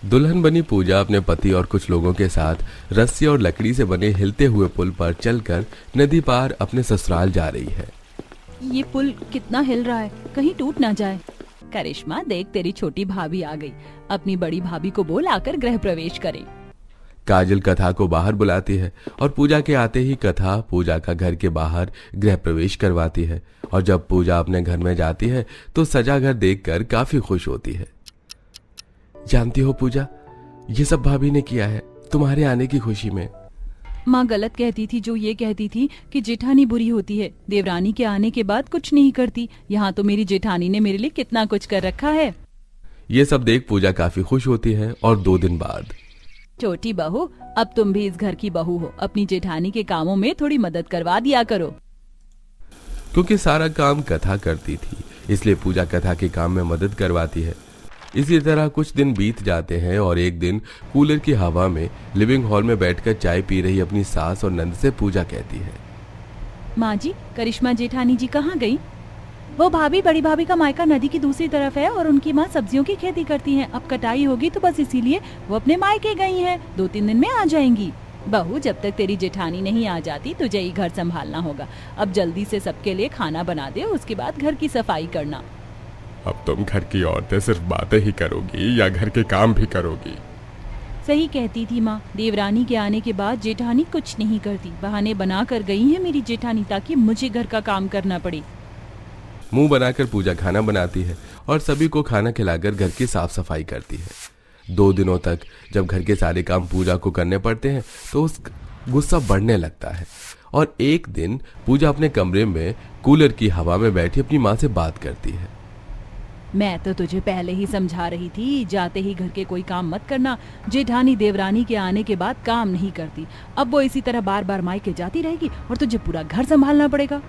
दुल्हन बनी पूजा अपने पति और कुछ लोगों के साथ रस्सी और लकड़ी से बने हिलते हुए पुल पर चलकर नदी पार अपने ससुराल जा रही है। ये पुल कितना हिल रहा है, कहीं टूट ना जाए। करिश्मा देख, तेरी छोटी भाभी आ गई। अपनी बड़ी भाभी को बोल आकर गृह प्रवेश करे। काजल कथा को बाहर बुलाती है और पूजा के आते ही कथा पूजा का घर के बाहर गृह प्रवेश करवाती है। और जब पूजा अपने घर में जाती है तो सजा घर देखकर काफी खुश होती है। जानती हो पूजा, ये सब भाभी ने किया है तुम्हारे आने की खुशी में। माँ गलत कहती थी जो ये कहती थी कि जेठानी बुरी होती है, देवरानी के आने के बाद कुछ नहीं करती। यहाँ तो मेरी जेठानी ने मेरे लिए कितना कुछ कर रखा है। ये सब देख पूजा काफी खुश होती है। और 2 दिन बाद, छोटी बहू, अब तुम भी इस घर की बहू हो, अपनी जेठानी के कामों में थोड़ी मदद करवा दिया करो। क्योंकि सारा काम कथा करती थी इसलिए पूजा कथा के काम में मदद करवाती है। इसी तरह कुछ दिन बीत जाते हैं और एक दिन कूलर की हवा में लिविंग हॉल में बैठकर चाय पी रही अपनी सास और नंद से पूजा कहती है, माँ जी, करिश्मा जेठानी जी कहाँ गई? वो भाभी, बड़ी भाभी का मायका नदी की दूसरी तरफ है और उनकी माँ सब्जियों की खेती करती हैं। अब कटाई होगी तो बस इसीलिए वो अपने मायके गई हैं। 2-3 दिन में आ जाएंगी। बहू, जब तक तेरी जेठानी नहीं आ जाती तुझे ही घर संभालना होगा। अब जल्दी से सबके लिए खाना बना दे, उसके बाद घर की सफाई करना। अब तुम घर की औरतें सिर्फ बातें ही करोगी या घर के काम भी करोगी? सही कहती थी माँ, देवरानी के आने के बाद जेठानी कुछ नहीं करती। बहाने बना कर गई है मेरी जेठानी ताकि मुझे घर का काम करना पड़े। मुंह बनाकर पूजा खाना बनाती है और सभी को खाना खिलाकर घर की साफ सफाई करती है। 2 दिनों तक जब घर के सारे काम पूजा को करने पड़ते हैं तो उस गुस्सा बढ़ने लगता है। और एक दिन पूजा अपने कमरे में कूलर की हवा में बैठी अपनी माँ से बात करती है। मैं तो तुझे पहले ही समझा रही थी, जाते ही घर के कोई काम मत करना। जेठानी देवरानी के आने के बाद काम नहीं करती। अब वो इसी तरह बार बार मायके जाती रहेगी और तुझे पूरा घर संभालना पड़ेगा।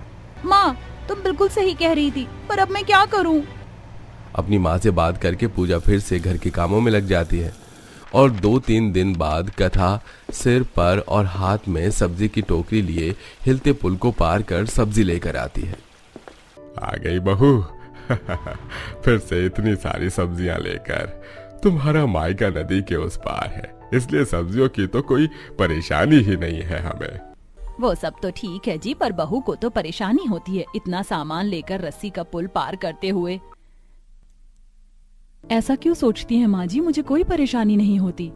माँ, तुम बिल्कुल सही कह रही थी, पर अब मैं क्या करूं? अपनी माँ से बात करके पूजा फिर से घर के कामों में लग जाती है। और 2-3 दिन बाद कथा सिर पर और हाथ में सब्जी की टोकरी लिए हिलते पुल को पार कर सब्जी लेकर आती है। आ गई बहू। फिर से इतनी सारी सब्जियां लेकर। तुम्हारा मायका नदी के उस पार है, इसलिए सब्जियों की तो कोई परेशानी ही नहीं है हमें। वो सब तो ठीक है जी, पर बहू को तो परेशानी होती है इतना सामान लेकर रस्सी का पुल पार करते हुए। ऐसा क्यों सोचती हैं माँ जी? मुझे कोई परेशानी नहीं होती।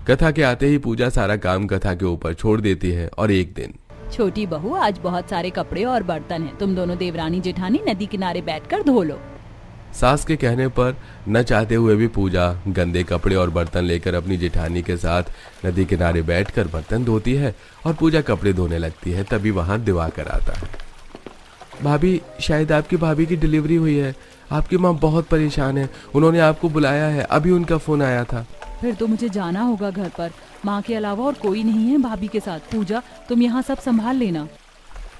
कथा के आते ही पूजा सारा काम कथा के ऊपर छोड़ देती है। और एक दिन, छोटी बहू, आज बहुत सारे कपड़े और बर्तन हैं, तुम दोनों देवरानी जेठानी नदी किनारे बैठकर धो लो। सास के कहने पर न चाहते हुए भी पूजा गंदे कपड़े और बर्तन लेकर अपनी जेठानी के साथ नदी किनारे बैठकर बर्तन धोती है। और पूजा कपड़े धोने लगती है, तभी वहां दिवाकर आता है। भाभी, शायद आपकी भाभी की डिलीवरी हुई है। आपकी माँ बहुत परेशान है, उन्होंने आपको बुलाया है, अभी उनका फोन आया था। फिर तो मुझे जाना होगा घर पर। माँ के अलावा और कोई नहीं है भाभी के साथ। पूजा, तुम यहाँ सब संभाल लेना।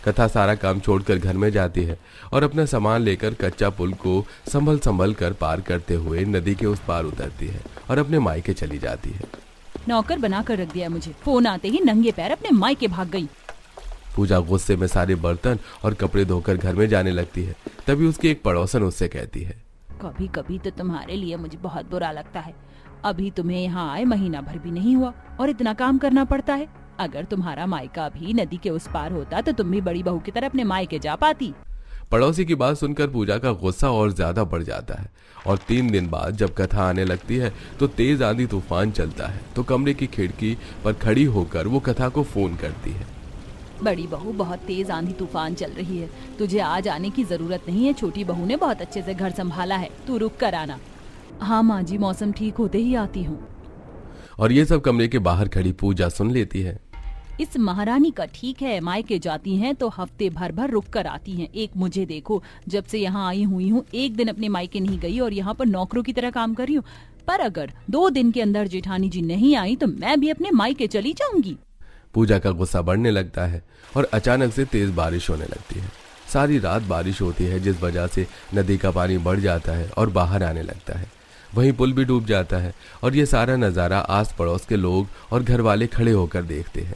कथा सारा काम छोड़कर घर में जाती है और अपना सामान लेकर कच्चा पुल को संभल संभल कर पार करते हुए नदी के उस पार उतरती है और अपने मायके चली जाती है। नौकर बना कर रख दिया मुझे, फोन आते ही नंगे पैर अपने मायके भाग गई। पूजा गुस्से में सारे बर्तन और कपड़े धोकर घर में जाने लगती है। तभी उसकी एक पड़ोसन उससे कहती है, कभी कभी तो तुम्हारे लिए मुझे बहुत बुरा लगता है। अभी तुम्हें यहाँ आए महीना भर भी नहीं हुआ और इतना काम करना पड़ता है। अगर तुम्हारा मायका भी नदी के उस पार होता तो तुम भी बड़ी बहू की तरह अपने मायके जा पाती। पड़ोसी की बात सुनकर पूजा का गुस्सा और ज्यादा बढ़ जाता है। और 3 दिन बाद जब कथा आने लगती है तो तेज आंधी तूफान चलता है। तो कमरे की खिड़की पर खड़ी होकर वो कथा को फोन करती है, बड़ी बहू, बहुत तेज आंधी तूफान चल रही है, तुझे आज आने की जरूरत नहीं है। छोटी बहू ने बहुत अच्छे से घर संभाला है, तू रुक कर आना। हाँ माँ जी, मौसम ठीक होते ही आती हूँ। और ये सब कमरे के बाहर खड़ी पूजा सुन लेती है। इस महारानी का ठीक है, मायके जाती हैं तो हफ्ते भर भर रुक कर आती हैं। एक मुझे देखो, जब से यहाँ आई हुई हूँ एक दिन अपने मायके नहीं गई और यहाँ पर नौकरों की तरह काम कर रही हूँ। पर अगर 2 दिन के अंदर जेठानी जी नहीं आई तो मैं भी अपने मायके चली जाऊंगी। पूजा का गुस्सा बढ़ने लगता है और अचानक से तेज बारिश होने लगती है। सारी रात बारिश होती है जिस वजह से नदी का पानी बढ़ जाता है और बाहर आने लगता है। वहीं पुल भी डूब जाता है और ये सारा नज़ारा आस पड़ोस के लोग और घर वाले खड़े होकर देखते हैं।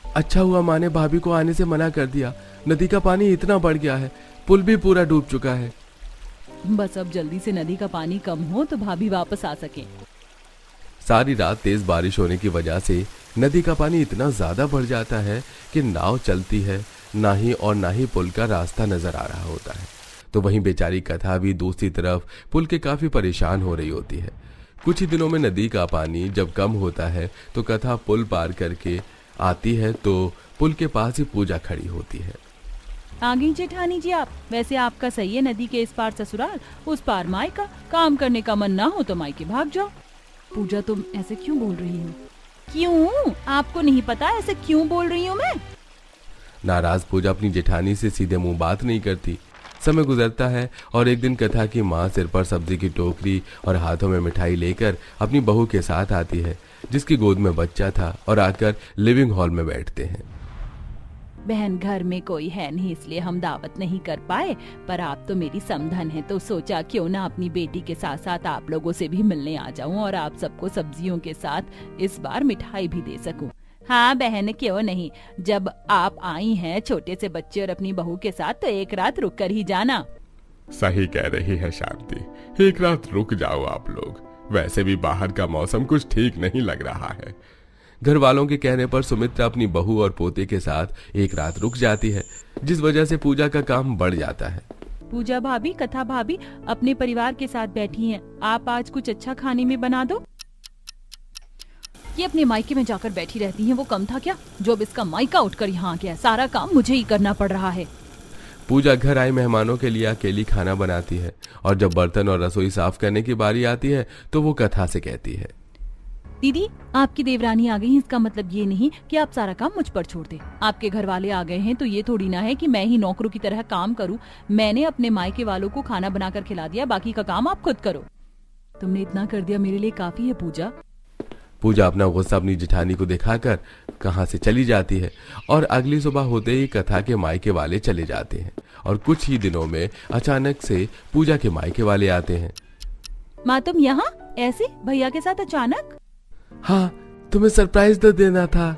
अच्छा हुआ माँ ने भाभी को आने से मना कर दिया, नदी का पानी इतना बढ़ गया है, पुल भी पूरा डूब चुका है। बस अब जल्दी से नदी का पानी कम हो तो भाभी वापस आ सके। सारी रात तेज बारिश होने की वजह से नदी का पानी इतना ज्यादा बढ़ जाता है कि नाव चलती है ना ही पुल का रास्ता नजर आ रहा होता है। तो वहीं बेचारी कथा भी दूसरी तरफ पुल के काफी परेशान हो रही होती है। कुछ ही दिनों में नदी का पानी जब कम होता है तो कथा पुल पार करके आती है तो पुल के पास ही पूजा खड़ी होती है। आ गई जेठानी जी आप। वैसे आपका सही है, नदी के इस पार ससुराल उस पार मायका। काम करने का मन ना हो तो मायके भाग जाओ। पूजा तुम ऐसे क्यों बोल रही हो? क्यों? आपको नहीं पता ऐसे क्यों बोल रही हूँ मैं? नाराज पूजा अपनी जेठानी से सीधे मुंह बात नहीं करती। समय गुजरता है और एक दिन कथा की माँ सिर पर सब्जी की टोकरी और हाथों में मिठाई लेकर अपनी बहू के साथ आती है, जिसकी गोद में बच्चा था, और आकर लिविंग हॉल में बैठते हैं। बहन घर में कोई है नहीं इसलिए हम दावत नहीं कर पाए, पर आप तो मेरी समधन है तो सोचा क्यों ना अपनी बेटी के साथ साथ आप लोगों से भी मिलने आ जाऊं और आप सबको सब्जियों के साथ इस बार मिठाई भी दे सकूं। हाँ बहन क्यों नहीं, जब आप आई हैं छोटे से बच्चे और अपनी बहू के साथ तो एक रात रुक कर ही जाना। सही कह रही है शांति, एक रात रुक जाओ आप लोग। वैसे भी बाहर का मौसम कुछ ठीक नहीं लग रहा है। घर वालों के कहने पर सुमित्रा अपनी बहू और पोते के साथ एक रात रुक जाती है, जिस वजह से पूजा का काम बढ़ जाता है। पूजा भाभी, कथा भाभी अपने परिवार के साथ बैठी हैं। आप आज कुछ अच्छा खाने में बना दो। ये अपने मायके में जाकर बैठी रहती हैं, वो कम था क्या? जो अब इसका मायका उठकर यहाँ आ गया, सारा काम मुझे ही करना पड़ रहा है। पूजा घर आए मेहमानों के लिए अकेली खाना बनाती है और जब बर्तन और रसोई साफ करने की बारी आती है तो वो कथा से कहती है, दीदी आपकी देवरानी आ गई है, इसका मतलब ये नहीं कि आप सारा काम मुझ पर छोड़ दे। आपके घर वाले आ गए हैं तो ये थोड़ी ना है कि मैं ही नौकरों की तरह काम करूं। मैंने अपने मायके वालों को खाना बनाकर खिला दिया, बाकी का काम आप खुद करो। तुमने इतना कर दिया मेरे लिए काफी है पूजा। पूजा अपना गुस्सा अपनी जेठानी को दिखाकर कहां से चली जाती है और अगली सुबह होते ही कथा के मायके वाले चले जाते हैं और कुछ ही दिनों में अचानक से पूजा के मायके वाले आते हैं। माँ तुम यहाँ ऐसे भैया के साथ अचानक? हाँ, तुम्हें सरप्राइज तो देना था।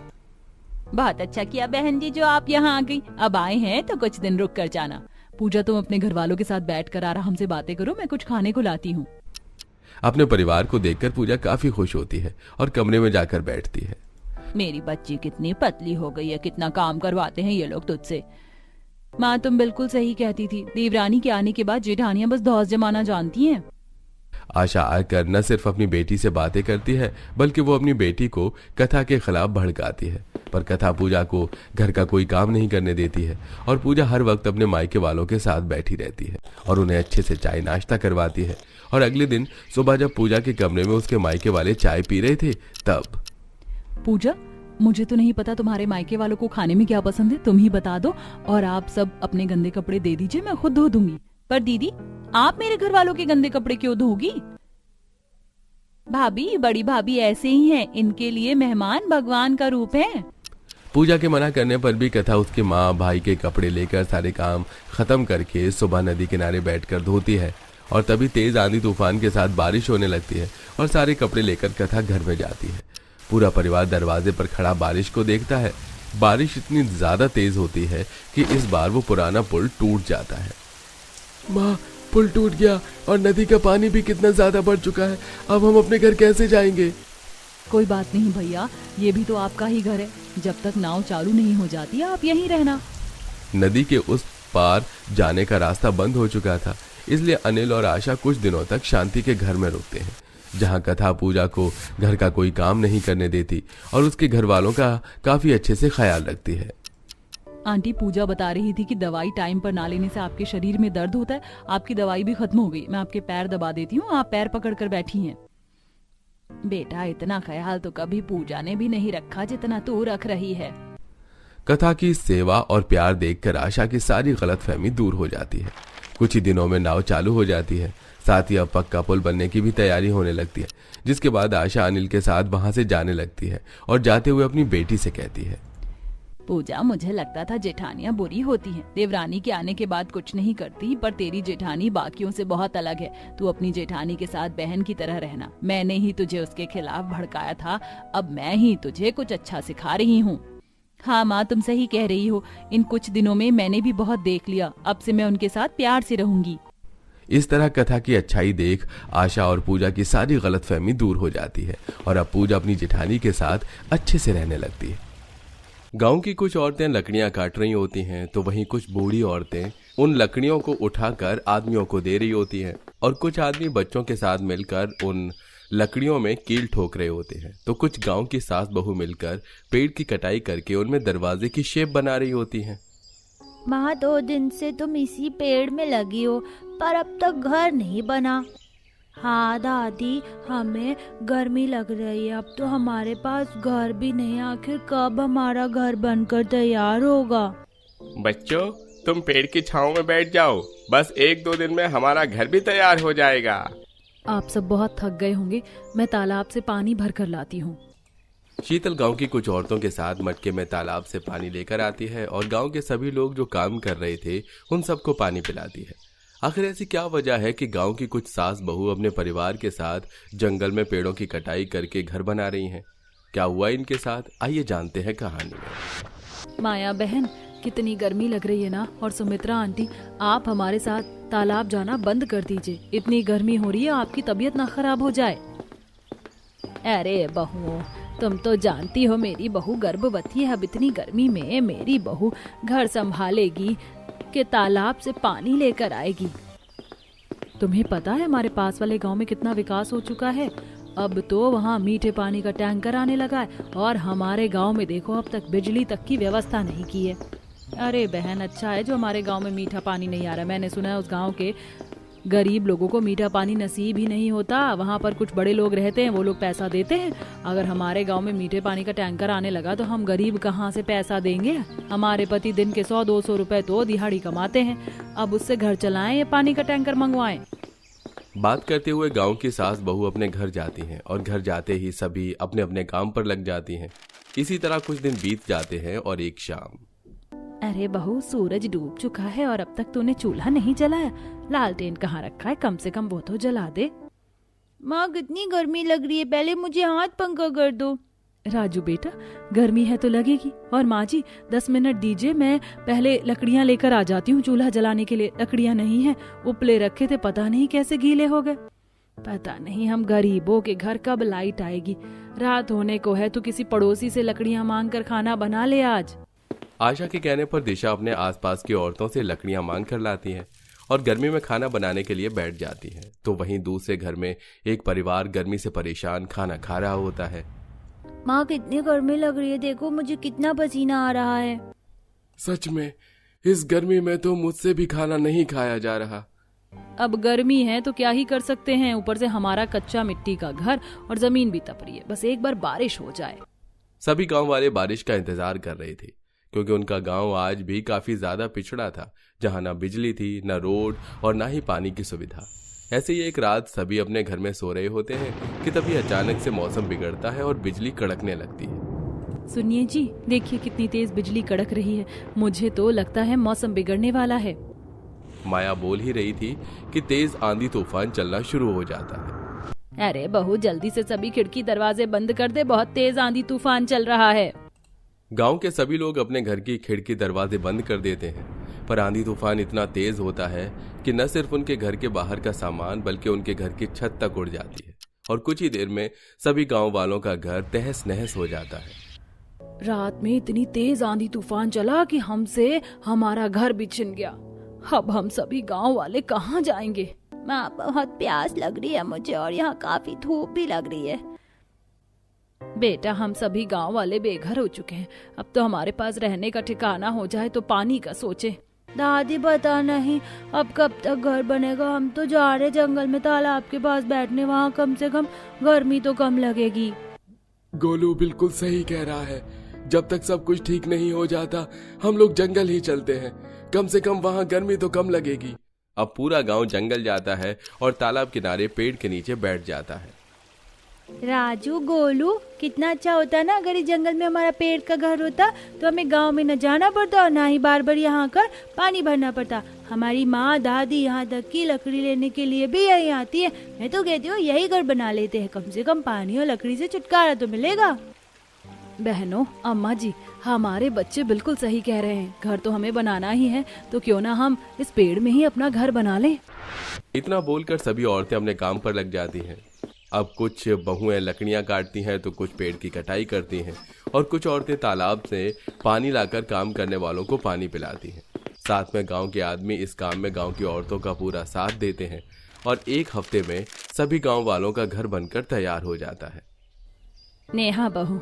बहुत अच्छा किया बहन जी जो आप यहाँ आ गई। अब आए हैं तो कुछ दिन रुक कर जाना। पूजा तुम अपने घर वालों के साथ बैठकर आराम से बातें करो, मैं कुछ खाने को लाती हूँ। अपने परिवार को देखकर पूजा काफी खुश होती है और कमरे में जाकर बैठती है। मेरी बच्ची कितनी पतली हो गई है, कितना काम करवाते हैं ये लोग तुझसे। माँ तुम बिल्कुल सही कहती थी, देवरानी के आने के बाद जेठानियां बस धौस जमाना जानती हैं। आशा आकर न सिर्फ अपनी बेटी से बातें करती है बल्कि वो अपनी बेटी को कथा के खिलाफ भड़काती है, पर कथा पूजा को घर का कोई काम नहीं करने देती है और पूजा हर वक्त अपने मायके वालों के साथ बैठी रहती है और उन्हें अच्छे से चाय नाश्ता करवाती है। और अगले दिन सुबह जब पूजा के कमरे में उसके मायके वाले चाय पी रहे थे तब, पूजा मुझे तो नहीं पता तुम्हारे मायके वालों को खाने में क्या पसंद है, तुम ही बता दो और आप सब अपने गंदे कपड़े दे दीजिए, मैं खुद धो दूंगी। पर दीदी आप मेरे घर वालों के गंदे कपड़े क्यों धोगी? भाभी, बड़ी भाभी ऐसे ही हैं, इनके लिए मेहमान भगवान का रूप है। पूजा के मना करने पर भी कथा उसके माँ भाई के कपड़े लेकर सारे काम खत्म करके सुबह नदी किनारे बैठकर धोती है और तभी तेज आंधी तूफान के साथ बारिश होने लगती है और सारे कपड़े लेकर कथा घर में जाती है। पूरा परिवार दरवाजे पर खड़ा बारिश को देखता है। बारिश इतनी ज्यादा तेज होती है कि इस बार वो पुराना पुल टूट जाता है। माँ, पुल टूट गया और नदी का पानी भी कितना ज्यादा बढ़ चुका है, अब हम अपने घर कैसे जाएंगे? कोई बात नहीं भैया, ये भी तो आपका ही घर है, जब तक नाव चालू नहीं हो जाती आप यहीं रहना। नदी के उस पार जाने का रास्ता बंद हो चुका था, इसलिए अनिल और आशा कुछ दिनों तक शांति के घर में रुकते हैं, जहां कथा पूजा को घर का कोई काम नहीं करने देती और उसके घर वालों का काफी अच्छे से ख्याल रखती है। आंटी पूजा बता रही थी कि दवाई टाइम पर ना लेने से आपके शरीर में दर्द होता है। आपकी दवाई भी खत्म हो गई, मैं आपके पैर दबा देती हूँ, आप पैर पकड़कर बैठी हैं। बेटा इतना ख्याल तो कभी पूजा ने भी नहीं रखा जितना तू रख रही है। कथा की सेवा और प्यार देखकर आशा की सारी गलतफहमी दूर हो जाती है। कुछ ही दिनों में नाव चालू हो जाती है, साथ ही अब पक्का पुल बनने की भी तैयारी होने लगती है, जिसके बाद आशा अनिल के साथ वहां से जाने लगती है और जाते हुए अपनी बेटी से कहती है, पूजा मुझे लगता था जेठानियां बुरी होती हैं, देवरानी के आने के बाद कुछ नहीं करती, पर तेरी जेठानी बाकियों से बहुत अलग है। तू अपनी जेठानी के साथ बहन की तरह रहना। मैंने ही तुझे उसके खिलाफ भड़काया था, अब मैं ही तुझे कुछ अच्छा सिखा रही हूँ। हाँ माँ तुम सही कह रही हो, इन कुछ दिनों में मैंने भी बहुत देख लिया, अब से मैं उनके साथ प्यार से रहूंगी। इस तरह कथा की अच्छाई देख आशा और पूजा की सारी गलतफहमी दूर हो जाती है और अब पूजा अपनी जेठानी के साथ अच्छे से रहने लगती है। गांव की कुछ औरतें लकड़ियां काट रही होती हैं तो वहीं कुछ बूढ़ी औरतें उन लकड़ियों को उठाकर आदमियों को दे रही होती हैं और कुछ आदमी बच्चों के साथ मिलकर उन लकड़ियों में कील ठोक रहे होते हैं तो कुछ गांव की सास बहू मिलकर पेड़ की कटाई करके उनमें दरवाजे की शेप बना रही होती हैं। माँ 2 दिन से तुम इसी पेड़ में लगी हो पर अब तक घर नहीं बना। हाँ दादी, हमें गर्मी लग रही है, अब तो हमारे पास घर भी नहीं, आखिर कब हमारा घर बनकर तैयार होगा। बच्चों, तुम पेड़ की छांव में बैठ जाओ, बस 1-2 दिन में हमारा घर भी तैयार हो जाएगा। आप सब बहुत थक गए होंगे, मैं तालाब से पानी भर कर लाती हूँ। शीतल गांव की कुछ औरतों के साथ मटके में तालाब से पानी लेकर आती है और गांव के सभी लोग जो काम कर रहे थे उन सबको पानी पिलाती है। आखिर ऐसी क्या वजह है कि गांव की कुछ सास बहू अपने परिवार के साथ जंगल में पेड़ों की कटाई करके घर बना रही हैं? क्या हुआ इनके साथ, आइए जानते हैं कहानी में। माया बहन, कितनी गर्मी लग रही है ना, और सुमित्रा आंटी, आप हमारे साथ तालाब जाना बंद कर दीजिए, इतनी गर्मी हो रही है, आपकी तबीयत ना खराब हो जाए। अरे बहू, तुम तो जानती हो मेरी बहू गर्भवती है, अब इतनी गर्मी में मेरी बहू घर संभालेगी कि तालाब से पानी लेकर आएगी। तुम्हें पता है हमारे पास वाले गांव में कितना विकास हो चुका है, अब तो वहाँ मीठे पानी का टैंकर आने लगा है और हमारे गांव में देखो अब तक बिजली तक की व्यवस्था नहीं की है। अरे बहन, अच्छा है जो हमारे गांव में मीठा पानी नहीं आ रहा। मैंने सुना है उस गांव के गरीब लोगों को मीठा पानी नसीब ही नहीं होता, वहाँ पर कुछ बड़े लोग रहते हैं, वो लोग पैसा देते हैं। अगर हमारे गांव में मीठे पानी का टैंकर आने लगा तो हम गरीब कहाँ से पैसा देंगे? हमारे पति दिन के 100-200 रुपए तो दिहाड़ी कमाते हैं, अब उससे घर चलाएं या पानी का टैंकर मंगवाएं। बात करते हुए गांव की सास बहू अपने घर जाती हैं और घर जाते ही सभी अपने अपने काम पर लग जाती हैं। इसी तरह कुछ दिन बीत जाते हैं और एक शाम। अरे बहू, सूरज डूब चुका है और अब तक तूने चूल्हा नहीं जलाया, लालटेन कहाँ रखा है, कम से कम वो तो जला दे। माँ, कितनी गर्मी लग रही है, पहले मुझे हाथ पंखा कर दो। राजू बेटा, गर्मी है तो लगेगी, और माँ जी 10 मिनट दीजिए, मैं पहले लकड़ियाँ लेकर आ जाती हूँ चूल्हा जलाने के लिए। लकड़ियाँ नहीं है, उपले रखे थे, पता नहीं कैसे गीले हो गए। पता नहीं हम गरीबों के घर कब लाइट आएगी। रात होने को है तो किसी पड़ोसी से लकड़ियाँ मांग कर खाना बना ले आज। आशा के कहने पर दिशा अपने आसपास की औरतों से लकड़ियां मांग कर लाती है और गर्मी में खाना बनाने के लिए बैठ जाती है तो वहीं दूसरे घर में एक परिवार गर्मी से परेशान खाना खा रहा होता है। माँ, कितनी गर्मी लग रही है, देखो मुझे कितना पसीना आ रहा है। सच में इस गर्मी में तो मुझसे भी खाना नहीं खाया जा रहा। अब गर्मी है तो क्या ही कर सकते हैं, ऊपर से हमारा कच्चा मिट्टी का घर और जमीन भी तप रही है, बस एक बार बारिश हो जाए। सभी गांव वाले बारिश का इंतजार कर रहे थे क्योंकि उनका गांव आज भी काफी ज्यादा पिछड़ा था, जहां ना बिजली थी, ना रोड और ना ही पानी की सुविधा। ऐसे ही एक रात सभी अपने घर में सो रहे होते हैं कि तभी अचानक से मौसम बिगड़ता है और बिजली कड़कने लगती है। सुनिए जी, देखिए कितनी तेज बिजली कड़क रही है, मुझे तो लगता है मौसम बिगड़ने वाला है। माया बोल ही रही थी कि तेज आंधी तूफान चलना शुरू हो जाता है। अरे बहू, जल्दी से सभी खिड़की दरवाजे बंद कर दे, बहुत तेज आंधी तूफान चल रहा है। गांव के सभी लोग अपने घर की खिड़की दरवाजे बंद कर देते हैं, पर आंधी तूफान इतना तेज होता है कि न सिर्फ उनके घर के बाहर का सामान बल्कि उनके घर की छत तक उड़ जाती है और कुछ ही देर में सभी गांव वालों का घर तहस नहस हो जाता है। रात में इतनी तेज आंधी तूफान चला कि हमसे हमारा घर भी छिन गया। अब हम सभी गांव वाले कहाँ जाएंगे? माँ, बहुत प्यास लग रही है मुझे और यहाँ काफी धूप भी लग रही है। बेटा, हम सभी गांव वाले बेघर हो चुके हैं, अब तो हमारे पास रहने का ठिकाना हो जाए तो पानी का सोचे। दादी, पता नहीं अब कब तक घर बनेगा, हम तो जा रहे जंगल में तालाब के पास बैठने, वहाँ कम से कम गर्मी तो कम लगेगी। गोलू बिल्कुल सही कह रहा है, जब तक सब कुछ ठीक नहीं हो जाता हम लोग जंगल ही चलते हैं, कम से कम वहाँ गर्मी तो कम लगेगी। अब पूरा गांव जंगल जाता है और तालाब किनारे पेड़ के नीचे बैठ जाता है। राजू, गोलू, कितना अच्छा होता ना अगर इस जंगल में हमारा पेड़ का घर होता, तो हमें गांव में न जाना पड़ता और ना ही बार बार यहाँ आकर पानी भरना पड़ता। हमारी माँ दादी यहाँ तक की लकड़ी लेने के लिए भी यही आती है। मैं तो कहती हूँ यही घर बना लेते हैं, कम से कम पानी और लकड़ी से छुटकारा तो मिलेगा। बहनों, अम्मा जी, हमारे बच्चे बिल्कुल सही कह रहे हैं, घर तो हमें बनाना ही है, तो क्यों ना हम इस पेड़ में ही अपना घर बना लें। इतना बोलकर सभी औरतें अपने काम पर लग जाती हैं। अब कुछ बहुएं लकड़ियां काटती हैं तो कुछ पेड़ की कटाई करती हैं और कुछ औरतें तालाब से पानी लाकर काम करने वालों को पानी पिलाती हैं। साथ में गांव के आदमी इस काम में गांव की औरतों का पूरा साथ देते हैं और एक हफ्ते में सभी गांव वालों का घर बनकर तैयार हो जाता है। नेहा बहू,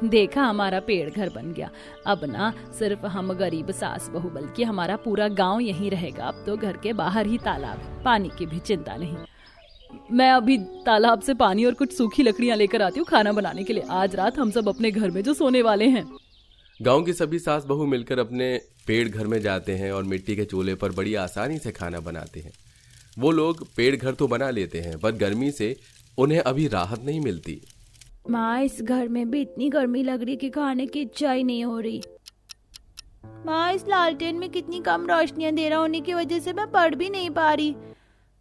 देखा हमारा पेड़ घर बन गया। अब ना सिर्फ हम गरीब सास बहू बल्कि हमारा पूरा गांव यहीं रहेगा। अब तो घर के बाहर ही तालाब है, पानी की भी चिंता नहीं। मैं अभी तालाब से पानी और कुछ सूखी लकड़ियां लेकर आती हूँ खाना बनाने के लिए। आज रात हम सब अपने घर में जो सोने वाले हैं। गांव की सभी सास बहू मिलकर अपने पेड़ घर में जाते हैं और मिट्टी के चूल्हे पर बड़ी आसानी से खाना बनाते हैं। वो लोग पेड़ घर तो बना लेते हैं पर गर्मी से उन्हें अभी राहत नहीं मिलती। माँ, इस घर में भी इतनी गर्मी लग रही कि खाने की इच्छा ही नहीं हो रही। माँ, इस लालटेन में कितनी कम रोशनी अंधेरा होने की वजह से मैं पढ़ भी नहीं पा रही।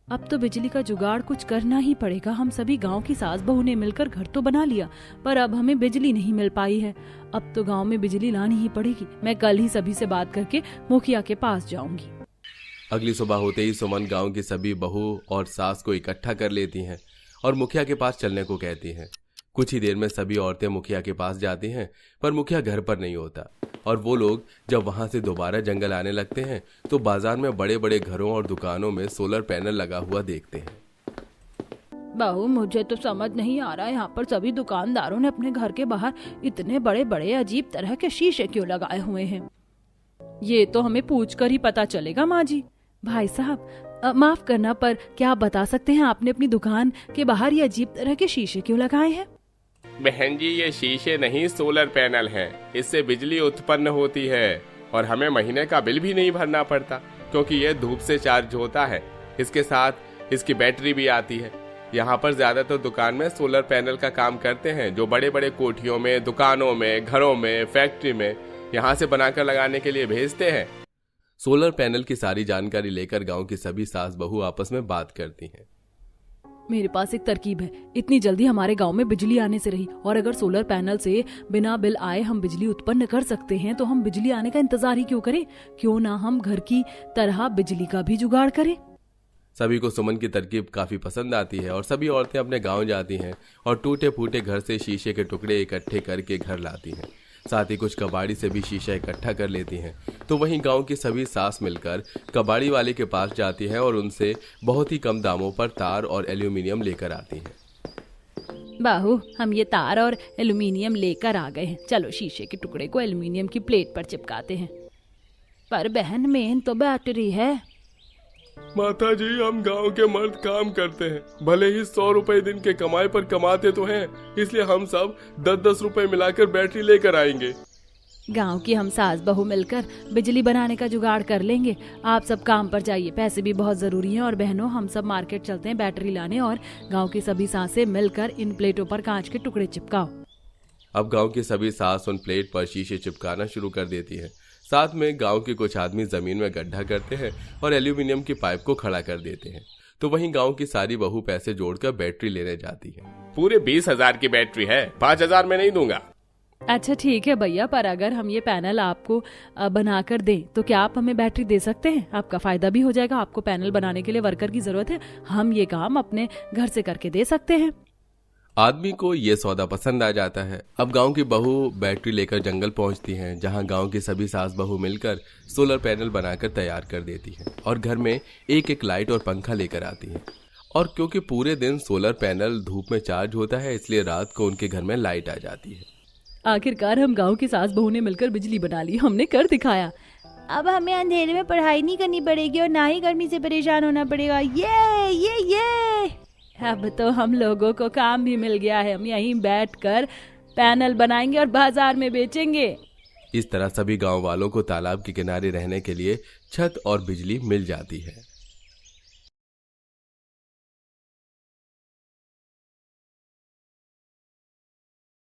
अब तो बिजली का जुगाड़ कुछ करना ही पड़ेगा। हम सभी गांव की सास बहू ने मिलकर घर तो बना लिया पर अब हमें बिजली नहीं मिल पाई है। अब तो गांव में बिजली लानी ही पड़ेगी। मैं कल ही सभी से बात करके मुखिया के पास जाऊंगी। अगली सुबह होते ही सुमन गांव की सभी बहू और सास को इकट्ठा कर लेती हैं और मुखिया के पास चलने को कहती हैं। कुछ ही देर में सभी औरतें मुखिया के पास जाती हैं पर मुखिया घर पर नहीं होता और वो लोग जब वहां से दोबारा जंगल आने लगते हैं तो बाजार में बड़े बड़े घरों और दुकानों में सोलर पैनल लगा हुआ देखते हैं। बहू, मुझे तो समझ नहीं आ रहा है यहाँ पर सभी दुकानदारों ने अपने घर के बाहर इतने बड़े बड़े अजीब तरह के शीशे क्यों लगाए हुए हैं। ये तो हमें पूछकर ही पता चलेगा। माँ जी, भाई साहब माफ करना पर क्या आप बता सकते हैं आपने अपनी दुकान के बाहर ये अजीब तरह के शीशे क्यों लगाए हैं? बहन जी, ये शीशे नहीं सोलर पैनल हैं। इससे बिजली उत्पन्न होती है और हमें महीने का बिल भी नहीं भरना पड़ता क्योंकि ये धूप से चार्ज होता है। इसके साथ इसकी बैटरी भी आती है। यहाँ पर ज्यादातर दुकान में सोलर पैनल का काम करते हैं जो बड़े बड़े कोठियों में, दुकानों में, घरों में, फैक्ट्री में यहाँ से बनाकर लगाने के लिए भेजते हैं। सोलर पैनल की सारी जानकारी लेकर गांव की सभी सास बहू आपस में बात करती हैं। मेरे पास एक तरकीब है। इतनी जल्दी हमारे गांव में बिजली आने से रही और अगर सोलर पैनल से बिना बिल आए हम बिजली उत्पन्न कर सकते हैं तो हम बिजली आने का इंतजार ही क्यों करें? क्यों ना हम घर की तरह बिजली का भी जुगाड़ करें। सभी को सुमन की तरकीब काफी पसंद आती है और सभी औरतें अपने गांव जाती हैं और टूटे फूटे घर से शीशे के टुकड़े इकट्ठे करके घर लाती हैं। साथ ही कुछ कबाड़ी से भी शीशा इकट्ठा कर लेती हैं। तो वहीं गांव की सभी सास मिलकर कबाड़ी वाले के पास जाती हैं और उनसे बहुत ही कम दामों पर तार और एल्यूमिनियम लेकर आती हैं। बाहू, हम ये तार और एल्यूमिनियम लेकर आ गए हैं। चलो शीशे के टुकड़े को एल्यूमिनियम की प्लेट पर चिपकाते हैं। पर बहन, मेन तो बैटरी है। माता जी, हम गांव के मर्द काम करते हैं, भले ही 100 रुपए दिन के कमाई पर कमाते तो हैं, इसलिए हम सब 10-10 रुपए मिलाकर बैटरी लेकर आएंगे। गांव की हम सास बहू मिलकर बिजली बनाने का जुगाड़ कर लेंगे। आप सब काम पर जाइए, पैसे भी बहुत जरूरी हैं। और बहनों, हम सब मार्केट चलते हैं बैटरी लाने और गांव की सभी सासें मिलकर इन प्लेटों पर कांच के टुकड़े चिपकाओ। अब गांव की सभी सास उन प्लेट पर शीशे चिपकाना शुरू कर देती है। साथ में गांव के कुछ आदमी जमीन में गड्ढा करते हैं और एल्यूमिनियम की पाइप को खड़ा कर देते हैं। तो वहीं गांव की सारी बहू पैसे जोड़कर बैटरी लेने जाती है। पूरे 20,000 की बैटरी है, 5,000 में नहीं दूंगा। अच्छा ठीक है भैया, पर अगर हम ये पैनल आपको बनाकर दें तो क्या आप हमें बैटरी दे सकते हैं? आपका फायदा भी हो जाएगा। आपको पैनल बनाने के लिए वर्कर की जरूरत है, हम ये काम अपने घर से करके दे सकते हैं। आदमी को ये सौदा पसंद आ जाता है। अब गांव की बहू बैटरी लेकर जंगल पहुंचती हैं जहां गांव की सभी सास बहू मिलकर सोलर पैनल बनाकर तैयार कर देती हैं और घर में एक एक लाइट और पंखा लेकर आती हैं। और क्योंकि पूरे दिन सोलर पैनल धूप में चार्ज होता है इसलिए रात को उनके घर में लाइट आ जाती है। आखिरकार हम गांव की सास बहू ने मिलकर बिजली बना ली, हमने कर दिखाया। अब हमें अंधेरे में पढ़ाई नहीं करनी पड़ेगी और ना ही गर्मी से परेशान होना पड़ेगा। ये अब तो हम लोगों को काम भी मिल गया है। हम यहीं बैठकर पैनल बनाएंगे और बाजार में बेचेंगे। इस तरह सभी गांव वालों को तालाब के किनारे रहने के लिए छत और बिजली मिल जाती है।